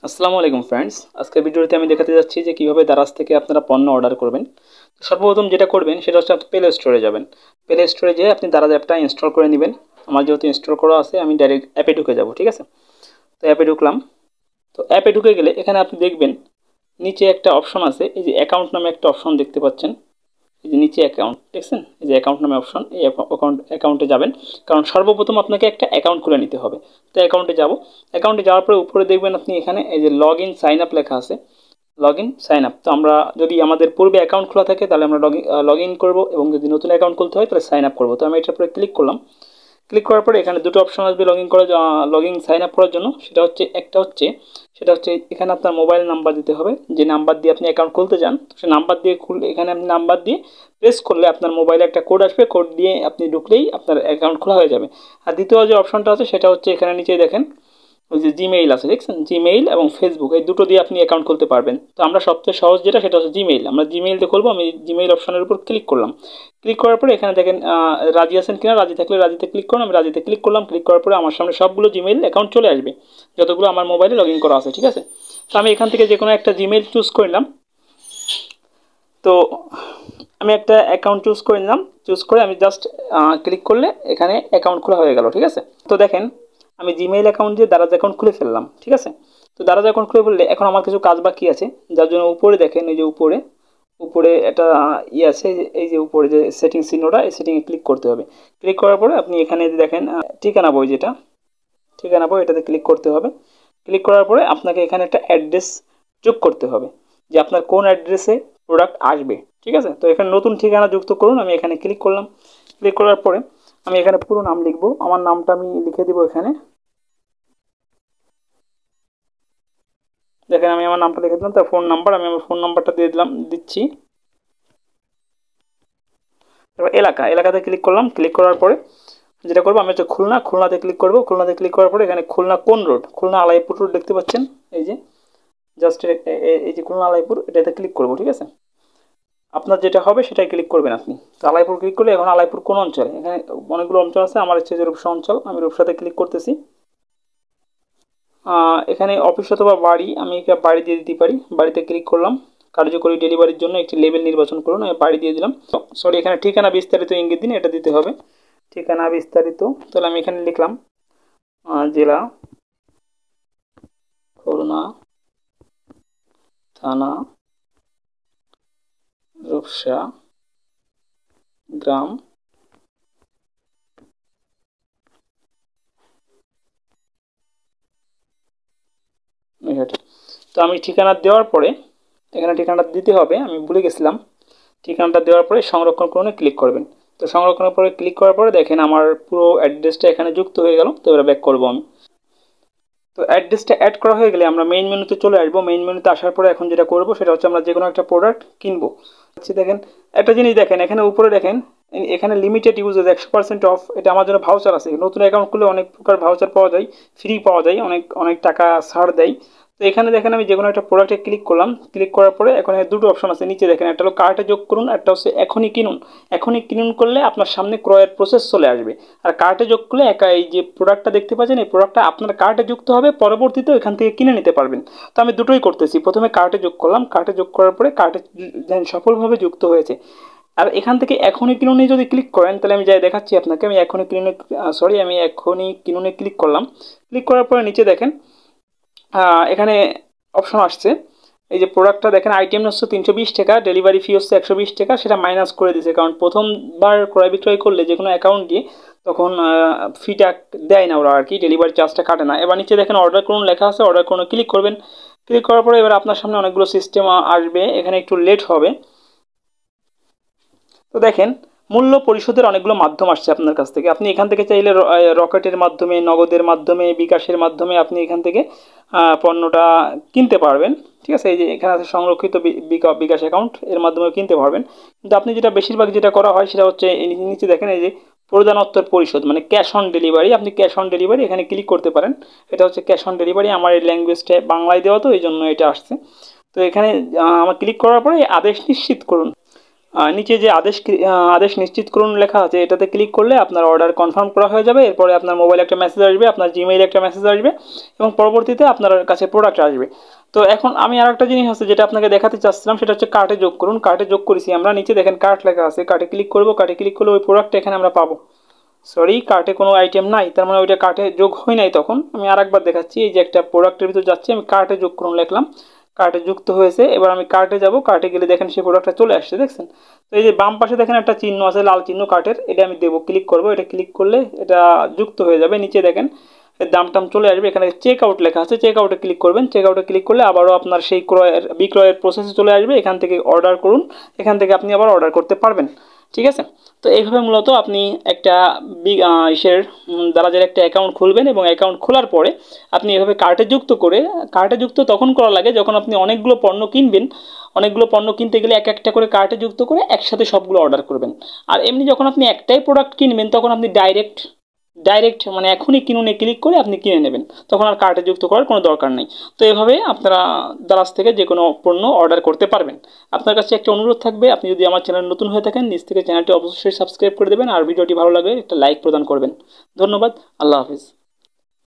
আসসালামু আলাইকুম ফ্রেন্ডস, আজকের ভিডিওতে আমি দেখাতে যাচ্ছি যে কিভাবে দারাজ থেকে আপনারা পণ্য অর্ডার করবেন। সর্বপ্রথম যেটা করবেন সেটা হচ্ছে আপনি প্লে স্টোরে যাবেন। প্লে স্টোরে যেয়ে আপনি দারাজ অ্যাপটা ইনস্টল করে নেবেন। আমার যেহেতু ইনস্টল করা আছে আমি ডাইরেক্ট অ্যাপে ঢুকে যাব, ঠিক আছে। তো অ্যাপে ঢুকলাম। তো অ্যাপে ঢুকে গেলে এখানে আপনি দেখবেন নিচে একটা অপশন আছে, এই যে অ্যাকাউন্ট নামে একটা অপশন দেখতে পাচ্ছেন। এই যে নিচে অ্যাকাউন্ট দেখছেন, এই যে অ্যাকাউন্ট নামে অপশন, এই অ্যাকাউন্টে যাবেন। কারণ সর্বপ্রথম আপনাকে একটা অ্যাকাউন্ট খুলে নিতে হবে। তো অ্যাকাউন্টে যাব। অ্যাকাউন্টে যাওয়ার পরে উপরে দেখবেন আপনি এখানে এই যে লগ ইন সাইন আপ লেখা আছে, লগ ইন সাইন আপ। তো আমরা যদি আমাদের পূর্বে অ্যাকাউন্ট খোলা থাকে তাহলে আমরা লগ ইন করবো, এবং যদি নতুন অ্যাকাউন্ট খুলতে হয় তাহলে সাইন আপ করবো। তো আমি এটার উপরে ক্লিক করলাম। ক্লিক করার পরে এখানে দুটো অপশন আসবে লগ ইন করার, লগ ইন সাইন আপ করার জন্য। সেটা হচ্ছে এখানে আপনার মোবাইল নাম্বার দিতে হবে, যে নাম্বার দিয়ে আপনি অ্যাকাউন্ট খুলতে চান। তো সেই নাম্বার দিয়ে খুললে এখানে আপনি নাম্বার দিয়ে প্রেস করলে আপনার মোবাইলে একটা কোড আসবে, কোড দিয়ে আপনি ঢুকলেই আপনার অ্যাকাউন্ট খোলা হয়ে যাবে। আর দ্বিতীয় যে অপশনটা আছে সেটা হচ্ছে এখানে নিচেই দেখেন, ওই যে জিমেইল আছে দেখছেন, জিমেইল এবং ফেসবুক, এই দুটো দিয়ে আপনি অ্যাকাউন্ট খুলতে পারবেন। তো আমরা সবচেয়ে সহজ যেটা সেটা হচ্ছে জিমেইল, আমরা জিমেইল দিয়ে খুলবো। আমি জিমেইল অপশনের উপর ক্লিক করলাম। ক্লিক করার পরে এখানে দেখেন রাজি আছেন কিনা, রাজি থাকলে রাজিতে ক্লিক করুন। আমি রাজিতে ক্লিক করলাম। ক্লিক করার পরে আমার সামনে সবগুলো জিমেইল অ্যাকাউন্ট চলে আসবে, যতগুলো আমার মোবাইলে লগ ইন করা আছে, ঠিক আছে। তো আমি এখান থেকে যে কোনো একটা জিমেইল চুজ করলাম। তো আমি একটা অ্যাকাউন্ট চুজ করে নিলাম। চুজ করে আমি জাস্ট ক্লিক করলে এখানে অ্যাকাউন্ট খোলা হয়ে গেল, ঠিক আছে। তো দেখেন আমি জিমেইল অ্যাকাউন্ট দিয়ে দারাজ অ্যাকাউন্ট খুলে ফেললাম, ঠিক আছে। তো দারাজ অ্যাকাউন্ট খুলে ফেললে এখন আমার কিছু কাজ বাকি আছে, যার জন্য উপরে দেখেন, এই যে উপরে উপরে একটা ইয়ে আছে, এই যে উপরে যে সেটিং চিহ্নটা, এই সেটিংয়ে ক্লিক করতে হবে। ক্লিক করার পরে আপনি এখানে দেখেন ঠিকানা বই, যেটা ঠিকানা বই, এটাতে ক্লিক করতে হবে। ক্লিক করার পরে আপনাকে এখানে একটা অ্যাড্রেস যোগ করতে হবে, যে আপনার কোন অ্যাড্রেসে প্রোডাক্ট আসবে, ঠিক আছে। তো এখানে নতুন ঠিকানা যুক্ত করুন। আমি এখানে ক্লিক করলাম। ক্লিক করার পরে আমি এখানে পুরো নাম লিখবো। আমার নামটা আমি লিখে দিব এখানে, দেখেন আমি আমার নামটা লিখে দিলাম। তার ফোন নাম্বার, আমি আমার ফোন নাম্বারটা দিয়ে দিচ্ছি। তারপর এলাকাতে ক্লিক করলাম। ক্লিক করার পরে যেটা করবো আমি হচ্ছে খুলনাতে ক্লিক করবো। খুলনাতে ক্লিক করার পরে এখানে খুলনা কোন রোড, খুলনা আলাইপুর রোড দেখতে পাচ্ছেন, এই যে জাস্ট এই যে খুলনা আলাইপুর, এটাতে ক্লিক করবো, ঠিক আছে। আপনার যেটা হবে সেটাই ক্লিক করবেন আপনি। তো আলাইপুর ক্লিক করলে এখন আলাইপুর কোন অঞ্চলে, এখানে অনেকগুলো অঞ্চল আছে, আমার ইচ্ছে যে রূপসা অঞ্চল, আমি রূপসাতে ক্লিক করতেছি। এখানে অফিস অথবা বাড়ি, আমি একটা বাড়ি দিয়ে দিতে পারি। বাড়িতে ক্লিক করলাম। কার্যকরী ডেলিভারির জন্য একটি লেবেল নির্বাচন করুন, আমি বাড়ি দিয়ে দিলাম। সরি, এখানে ঠিকানা বিস্তারিত ইঙ্গিত দিন, এটা দিতে হবে, ঠিকানা বিস্তারিত। তাহলে আমি এখানে লিখলাম জেলা খুলনা, থানা রূপসা, গ্রাম নৈহাটি। তো আমি ঠিকানা দেওয়ার পরে এখানে ঠিকানাটা দিতে হবে, আমি ভুলে গেছিলাম। ঠিকানাটা দেওয়ার পরে সংরক্ষণ করুন ক্লিক করবেন। তো সংরক্ষণের পরে ক্লিক করার পরে দেখেন আমার পুরো অ্যাড্রেসটা এখানে যুক্ত হয়ে গেল। তো এবার ব্যাক করবো আমি। তো অ্যাড্রেসটা অ্যাড করা হয়ে গেলে আমরা মেইন মেনুতে চলে আসবো। মেইন মেনুতে আসার পরে এখন যেটা করবো সেটা হচ্ছে আমরা যে কোনো একটা প্রোডাক্ট কিনবো। দেখেন একটা জিনিস দেখেন, এখানে উপরে দেখেন, এখানে লিমিটেড ইউজেস 100% অফ, এটা আমার জন্য ভাউচার আছে। নতুন অ্যাকাউন্ট খুলে অনেক প্রকার ভাউচার পাওয়া যায়, ফ্রি পাওয়া যায়, অনেক অনেক টাকা ছাড় দেয়। তো এখানে দেখেন আমি যে কোনো একটা প্রোডাক্টে ক্লিক করলাম। ক্লিক করার পরে এখন দুটো অপশন আছে নিচে দেখেন, একটা হলো কার্টে যোগ করুন, একটা হচ্ছে এখনই কিনুন। এখনই কিনুন করলে আপনার সামনে ক্রয়ের প্রসেস চলে আসবে। আর কার্টে যোগ করলে একা এই যে প্রোডাক্টটা দেখতে পাচ্ছেন, এই প্রোডাক্টটা আপনার কার্টে যুক্ত হবে, পরবর্তীতে এখান থেকে কিনে নিতে পারবেন। তো আমি দুটোই করতেছি। প্রথমে কার্টে যোগ করলাম। কার্টে যোগ করার পরে কার্টে সফলভাবে যুক্ত হয়েছে। আর এখান থেকে এখনই কিনুনে যদি ক্লিক করেন তাহলে আমি যাই দেখাচ্ছি আপনাকে। আমি এখনই কিনুনে আমি এখনই কিনুনে ক্লিক করলাম। ক্লিক করার পরে নিচে দেখেন এখানে অপশন আসছে, এই যে প্রোডাক্টটা দেখেন, আইটেম হচ্ছে 320 টাকা, ডেলিভারি ফি হচ্ছে 120 টাকা, সেটা মাইনাস করে দিয়েছে। কারণ প্রথমবার ক্রয় বিক্রয় করলে যে কোনো অ্যাকাউন্ট দিয়ে তখন ফিটা দেয় না ওরা আর কি, ডেলিভারি চার্জটা কাটে না। এবার নিচে দেখেন অর্ডার করুন লেখা আছে, অর্ডার করুন ক্লিক করবেন। ক্লিক করার পরে এবার আপনার সামনে অনেকগুলো সিস্টেম আসবে, এখানে একটু লেট হবে। তো দেখেন মূল্য পরিশোধের অনেকগুলো মাধ্যম আসছে আপনার কাছ থেকে। আপনি এখান থেকে চাইলে রকেটের মাধ্যমে, নগদের মাধ্যমে, বিকাশের মাধ্যমে আপনি এখান থেকে পণ্যটা কিনতে পারবেন, ঠিক আছে। এই যে এখানে আছে সংরক্ষিত বিকাশ অ্যাকাউন্ট, এর মাধ্যমে কিনতে পারবেন। কিন্তু আপনি যেটা বেশিরভাগ যেটা করা হয় সেটা হচ্ছে নিচে দেখেন এই যে প্রদানোত্তর পরিশোধ, মানে ক্যাশ অন ডেলিভারি। আপনি ক্যাশ অন ডেলিভারি এখানে ক্লিক করতে পারেন। এটা হচ্ছে ক্যাশ অন ডেলিভারি। আমার এই ল্যাঙ্গুয়েজটা বাংলায় দেওয়া, তো এই জন্য এটা আসছে। তো এখানে আমার ক্লিক করার পরে আদেশ নিশ্চিত করুন। নিচে যে আদেশ নিশ্চিত করুন লেখা আছে এটাতে ক্লিক করলে আপনার অর্ডার কনফার্ম করা হয়ে যাবে। এরপরে আপনার মোবাইলে একটা মেসেজ আসবে, আপনার জিমেইলে একটা মেসেজ আসবে এবং পরবর্তীতে আপনার কাছে প্রোডাক্ট আসবে। তো এখন আমি আর একটা জিনিস আছে যেটা আপনাকে দেখাতে চাচ্ছিলাম, সেটা হচ্ছে কার্টে যোগ করুন। কার্টে যোগ করেছি আমরা, নিচে দেখেন কার্ট লেখা আছে, কার্টে ক্লিক করবো। কার্টে ক্লিক করলে ওই প্রোডাক্টটা এখানে আমরা পাবো। সরি, কার্টে কোনো আইটেম নাই, তার মানে ওইটা কার্টে যোগ হয় নাই। তখন আমি আরেকবার দেখাচ্ছি, এই যে একটা প্রোডাক্টের ভিতর যাচ্ছি, আমি কার্টে যোগ করুন লিখলাম, কার্টে যুক্ত হয়েছে। এবার আমি কার্টে যাব, কার্টে গেলে দেখেন সেই প্রোডাক্টটা চলে আসছে, দেখছেন? তো এই যে বাম পাশে দেখেন একটা চিহ্ন আছে, লাল চিহ্ন কার্টের, এটা আমি দেবো, ক্লিক করবো। এটা ক্লিক করলে এটা যুক্ত হয়ে যাবে। নিচে দেখেন এর দাম টাম চলে আসবে, এখানে চেক আউট লেখা আছে, চেক আউটে ক্লিক করবেন। চেক আউটে ক্লিক করলে আবারও আপনার সেই বিক্রয়ের প্রসেসে চলে আসবে। এখান থেকে অর্ডার করুন, এখান থেকে আপনি আবার অর্ডার করতে পারবেন। ঠিক আছে? তো এইভাবে মূলত আপনি একটা দারাজের একটা অ্যাকাউন্ট খুলবেন এবং অ্যাকাউন্ট খোলার পরে আপনি এভাবে কার্টে যুক্ত করে, কার্টে যুক্ত তখন করা লাগে যখন আপনি অনেকগুলো পণ্য কিনবেন। অনেকগুলো পণ্য কিনতে গেলে এক একটা করে কার্টে যুক্ত করে একসাথে সবগুলো অর্ডার করবেন। আর এমনি যখন আপনি একটাই প্রোডাক্ট কিনবেন তখন আপনি ডাইরেক্ট মানে এখনই কিনুনে ক্লিক করে আপনি কিনে নেবেন, তখন আর কার্টে যুক্ত করার কোনো দরকার নেই। তো এভাবে আপনারা দারাজ থেকে যে কোনো পণ্য অর্ডার করতে পারবেন। আপনার কাছে একটা অনুরোধ থাকবে, আপনি যদি আমার চ্যানেল নতুন হয়ে থাকেন নিচ থেকে চ্যানেলটি অবশ্যই সাবস্ক্রাইব করে দেবেন, আর ভিডিওটি ভালো লাগলে একটা লাইক প্রদান করবেন। ধন্যবাদ। আল্লাহ হাফিজ।